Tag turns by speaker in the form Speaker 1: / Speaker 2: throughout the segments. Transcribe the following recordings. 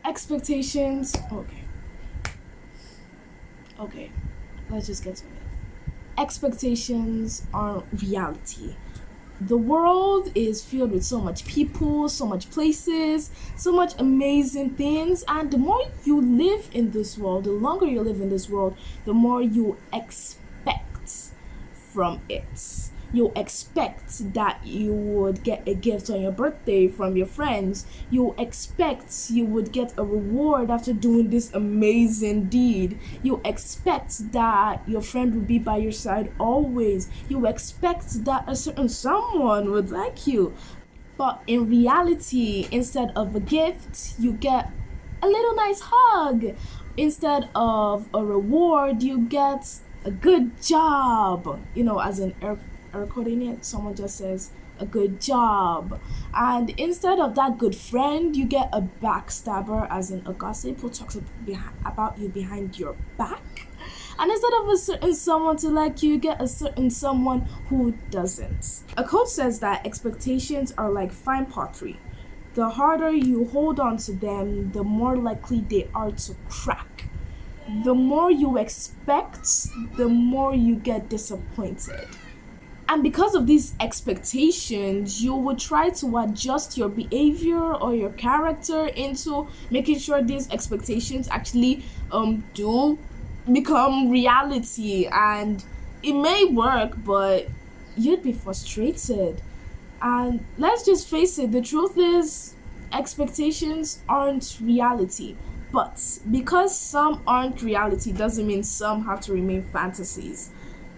Speaker 1: Expectations. Okay, let's just get to it. Expectations are reality. The world is filled with so much people, so much places, so much amazing things, and the more you live in this world, the longer you live in this world, the more you expect from it. You expect that you would get a gift on your birthday from your friends. You expect you would get a reward after doing this amazing deed. You expect that your friend will be by your side always. You expect that a certain someone would like you. But in reality, instead of a gift, you get a little nice hug. Instead of a reward, you get a good job. As an recording it, someone just says a good job, and instead of that good friend, you get a backstabber, as in a gossip who talks about you behind your back. And instead of a certain someone to like you, get a certain someone who doesn't. A quote says that expectations are like fine pottery. The harder you hold on to them, the more likely they are to crack. The more you expect, the more you get disappointed. And because of these expectations, you would try to adjust your behavior or your character into making sure these expectations actually do become reality. And it may work, but you'd be frustrated. And let's just face it, the truth is expectations aren't reality. But because some aren't reality doesn't mean some have to remain fantasies.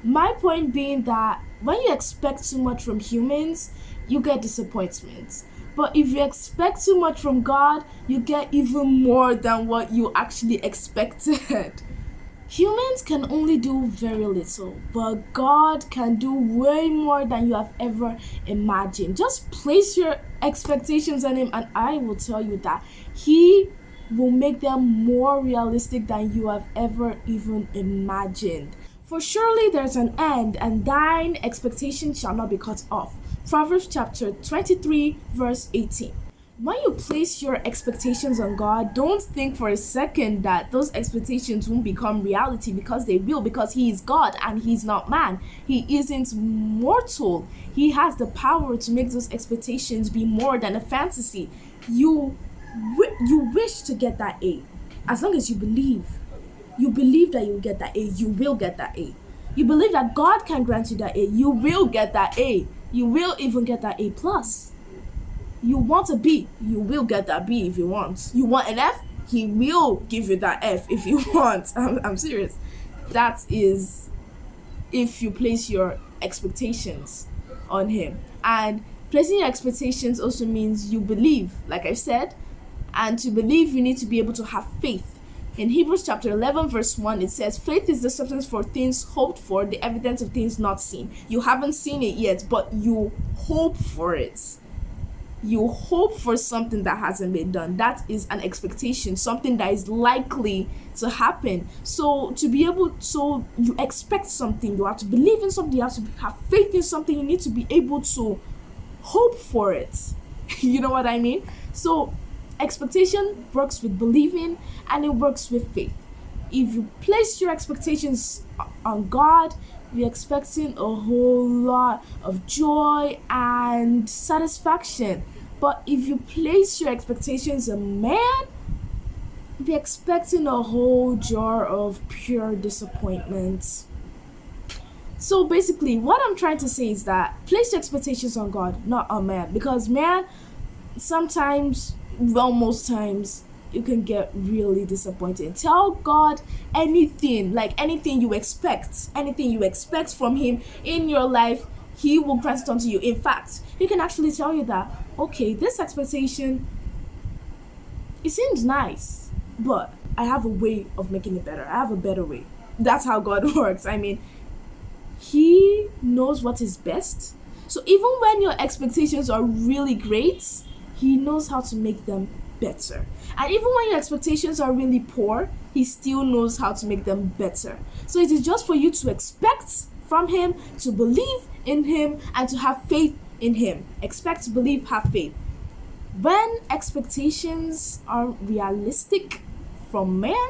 Speaker 1: My point being that when you expect too much from humans, you get disappointment. But if you expect too much from God, you get even more than what you actually expected. Humans can only do very little, but God can do way more than you have ever imagined. Just place your expectations on Him, and I will tell you that He will make them more realistic than you have ever even imagined. For surely there's an end, and thine expectation shall not be cut off. Proverbs chapter 23, verse 18. When you place your expectations on God, don't think for a second that those expectations won't become reality, because they will, because He is God and He's not man. He isn't mortal. He has the power to make those expectations be more than a fantasy. You wish to get that A. As long as you believe that you'll get that A, you will get that A. You believe that God can grant you that A, you will get that A. You will even get that A plus. You want a B, you will get that B if you want. You want an F, He will give you that F if you want. I'm serious. That is if you place your expectations on Him. And placing your expectations also means you believe, like I said. And to believe, you need to be able to have faith. In Hebrews chapter 11, verse 1, it says, faith is the substance for things hoped for, the evidence of things not seen. You haven't seen it yet, but you hope for it. You hope for something that hasn't been done. That is an expectation, something that is likely to happen. So you expect something, you have to believe in something, you have to have faith in something, you need to be able to hope for it. You know what I mean? So expectation works with believing, and it works with faith. If you place your expectations on God, you're expecting a whole lot of joy and satisfaction. But if you place your expectations on man, you're expecting a whole jar of pure disappointment. So basically, what I'm trying to say is that place your expectations on God, not on man. Because man, sometimes, well, most times, you can get really disappointed. Tell God anything you expect from Him in your life, He will grant it unto you. In fact, He can actually tell you that, okay, this expectation, it seems nice, but I have a way of making it better. I have a better way. That's how God works. I mean, He knows what is best. So even when your expectations are really great, He knows how to make them better. And even when your expectations are really poor, He still knows how to make them better. So it is just for you to expect from Him, to believe in Him, and to have faith in Him. Expect, believe, have faith. When expectations aren't realistic from men,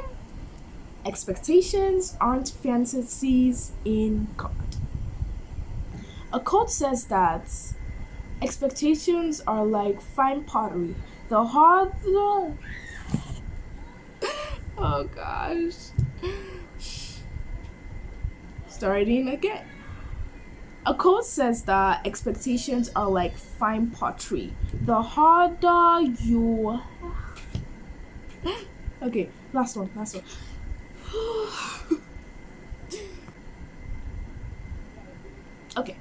Speaker 1: expectations aren't fantasies in God. A quote says that expectations are like fine pottery. The harder. Oh gosh. Starting again. A quote says that expectations are like fine pottery. The harder you. Okay, last one. Okay.